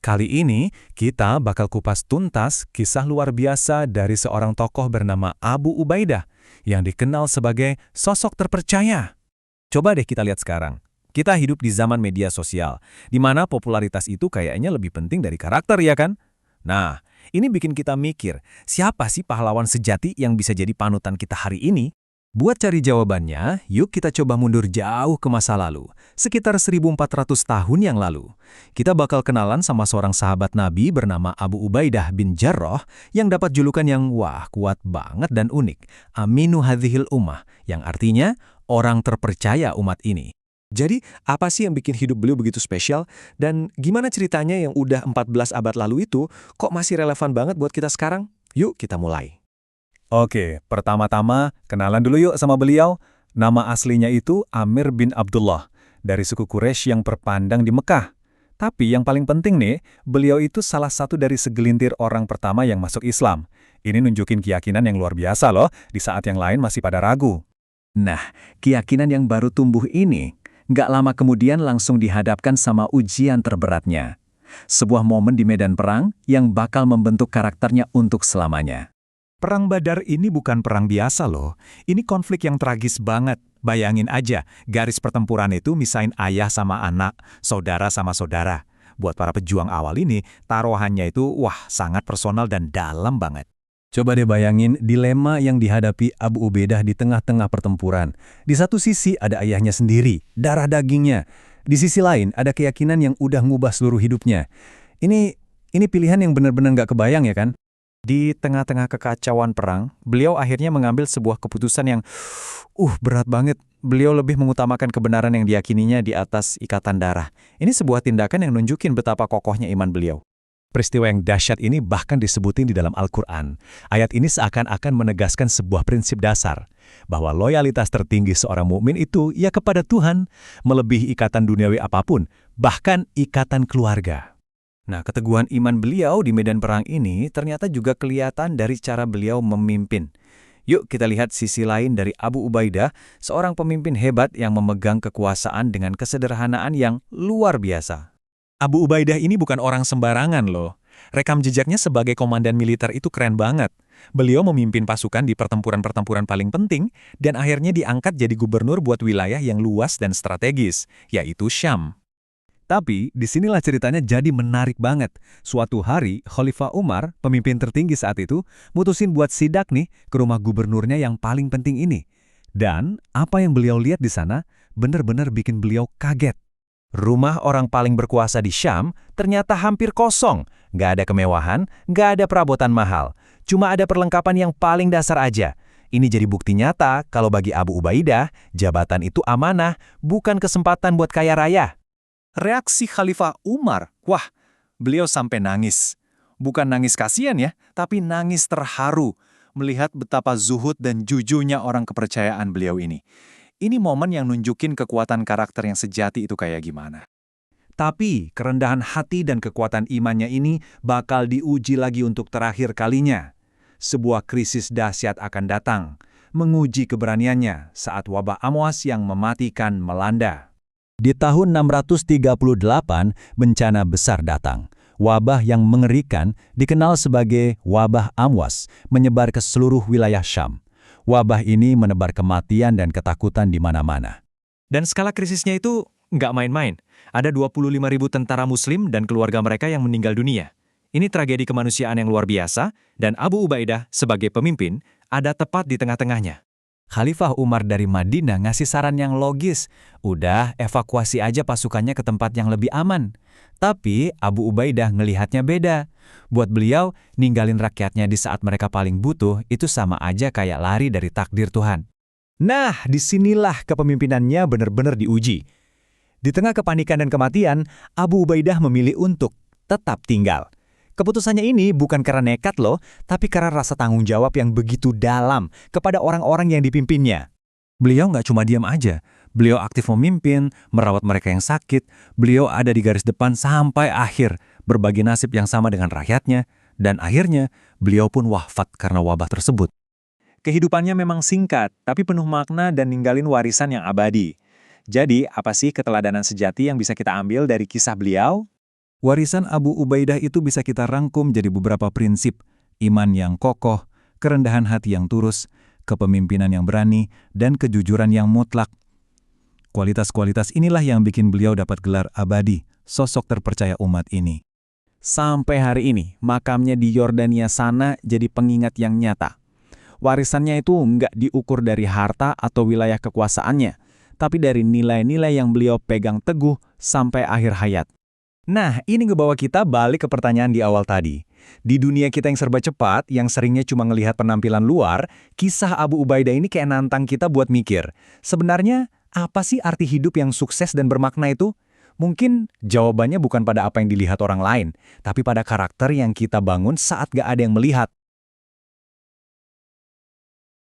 Kali ini, kita bakal kupas tuntas kisah luar biasa dari seorang tokoh bernama Abu Ubaidah yang dikenal sebagai sosok terpercaya. Coba deh kita lihat sekarang. Kita hidup di zaman media sosial, di mana popularitas itu kayaknya lebih penting dari karakter, ya kan? Nah, ini bikin kita mikir, siapa sih pahlawan sejati yang bisa jadi panutan kita hari ini? Buat cari jawabannya, yuk kita coba mundur jauh ke masa lalu, sekitar 1400 tahun yang lalu. Kita bakal kenalan sama seorang sahabat Nabi bernama Abu Ubaidah bin Jarrah yang dapat julukan yang kuat banget dan unik, Aminu Hadhil Ummah, yang artinya orang terpercaya umat ini. Jadi, apa sih yang bikin hidup beliau begitu spesial? Dan gimana ceritanya yang udah 14 abad lalu itu kok masih relevan banget buat kita sekarang? Yuk kita mulai. Oke, pertama-tama kenalan dulu yuk sama beliau. Nama aslinya itu Amir bin Abdullah, dari suku Quraisy yang terpandang di Mekah. Tapi yang paling penting nih, beliau itu salah satu dari segelintir orang pertama yang masuk Islam. Ini nunjukin keyakinan yang luar biasa loh, di saat yang lain masih pada ragu. Nah, keyakinan yang baru tumbuh ini, nggak lama kemudian langsung dihadapkan sama ujian terberatnya. Sebuah momen di medan perang yang bakal membentuk karakternya untuk selamanya. Perang Badar ini bukan perang biasa loh. Ini konflik yang tragis banget. Bayangin aja, garis pertempuran itu misain ayah sama anak, saudara sama saudara. Buat para pejuang awal ini, taruhannya itu sangat personal dan dalam banget. Coba deh bayangin dilema yang dihadapi Abu Ubaidah di tengah-tengah pertempuran. Di satu sisi ada ayahnya sendiri, darah dagingnya. Di sisi lain ada keyakinan yang udah ngubah seluruh hidupnya. Ini pilihan yang benar-benar nggak kebayang ya kan? Di tengah-tengah kekacauan perang, beliau akhirnya mengambil sebuah keputusan yang berat banget. Beliau lebih mengutamakan kebenaran yang diyakininya di atas ikatan darah. Ini sebuah tindakan yang nunjukin betapa kokohnya iman beliau. Peristiwa yang dahsyat ini bahkan disebutin di dalam Al-Quran. Ayat ini seakan-akan menegaskan sebuah prinsip dasar, bahwa loyalitas tertinggi seorang mukmin itu ya kepada Tuhan, melebihi ikatan duniawi apapun, bahkan ikatan keluarga. Nah, keteguhan iman beliau di medan perang ini ternyata juga kelihatan dari cara beliau memimpin. Yuk kita lihat sisi lain dari Abu Ubaidah, seorang pemimpin hebat yang memegang kekuasaan dengan kesederhanaan yang luar biasa. Abu Ubaidah ini bukan orang sembarangan loh. Rekam jejaknya sebagai komandan militer itu keren banget. Beliau memimpin pasukan di pertempuran-pertempuran paling penting dan akhirnya diangkat jadi gubernur buat wilayah yang luas dan strategis, yaitu Syam. Tapi, disinilah ceritanya jadi menarik banget. Suatu hari, Khalifah Umar, pemimpin tertinggi saat itu, mutusin buat sidak nih ke rumah gubernurnya yang paling penting ini. Dan, apa yang beliau lihat di sana, benar-benar bikin beliau kaget. Rumah orang paling berkuasa di Syam ternyata hampir kosong. Nggak ada kemewahan, nggak ada perabotan mahal. Cuma ada perlengkapan yang paling dasar aja. Ini jadi bukti nyata kalau bagi Abu Ubaidah, jabatan itu amanah, bukan kesempatan buat kaya raya. Reaksi Khalifah Umar, beliau sampai nangis. Bukan nangis kasihan ya, tapi nangis terharu melihat betapa zuhud dan jujurnya orang kepercayaan beliau ini. Ini momen yang nunjukin kekuatan karakter yang sejati itu kayak gimana. Tapi kerendahan hati dan kekuatan imannya ini bakal diuji lagi untuk terakhir kalinya. Sebuah krisis dahsyat akan datang, menguji keberaniannya saat wabah Amwas yang mematikan melanda. Di tahun 638, bencana besar datang. Wabah yang mengerikan dikenal sebagai wabah Amwas, menyebar ke seluruh wilayah Syam. Wabah ini menebar kematian dan ketakutan di mana-mana. Dan skala krisisnya itu nggak main-main. Ada 25.000 tentara muslim dan keluarga mereka yang meninggal dunia. Ini tragedi kemanusiaan yang luar biasa, dan Abu Ubaidah sebagai pemimpin ada tepat di tengah-tengahnya. Khalifah Umar dari Madinah ngasih saran yang logis. Udah, evakuasi aja pasukannya ke tempat yang lebih aman. Tapi Abu Ubaidah ngelihatnya beda. Buat beliau, ninggalin rakyatnya di saat mereka paling butuh itu sama aja kayak lari dari takdir Tuhan. Nah, disinilah kepemimpinannya benar-benar diuji. Di tengah kepanikan dan kematian, Abu Ubaidah memilih untuk tetap tinggal. Keputusannya ini bukan karena nekat loh, tapi karena rasa tanggung jawab yang begitu dalam kepada orang-orang yang dipimpinnya. Beliau nggak cuma diam aja, beliau aktif memimpin, merawat mereka yang sakit, beliau ada di garis depan sampai akhir, berbagi nasib yang sama dengan rakyatnya, dan akhirnya beliau pun wafat karena wabah tersebut. Kehidupannya memang singkat, tapi penuh makna dan ninggalin warisan yang abadi. Jadi, apa sih keteladanan sejati yang bisa kita ambil dari kisah beliau? Warisan Abu Ubaidah itu bisa kita rangkum jadi beberapa prinsip: iman yang kokoh, kerendahan hati yang tulus, kepemimpinan yang berani, dan kejujuran yang mutlak. Kualitas-kualitas inilah yang bikin beliau dapat gelar abadi, sosok terpercaya umat ini. Sampai hari ini, makamnya di Yordania sana jadi pengingat yang nyata. Warisannya itu nggak diukur dari harta atau wilayah kekuasaannya, tapi dari nilai-nilai yang beliau pegang teguh sampai akhir hayat. Nah, ini ngebawa kita balik ke pertanyaan di awal tadi. Di dunia kita yang serba cepat, yang seringnya cuma ngelihat penampilan luar, kisah Abu Ubaidah ini kayak nantang kita buat mikir. Sebenarnya, apa sih arti hidup yang sukses dan bermakna itu? Mungkin jawabannya bukan pada apa yang dilihat orang lain, tapi pada karakter yang kita bangun saat gak ada yang melihat.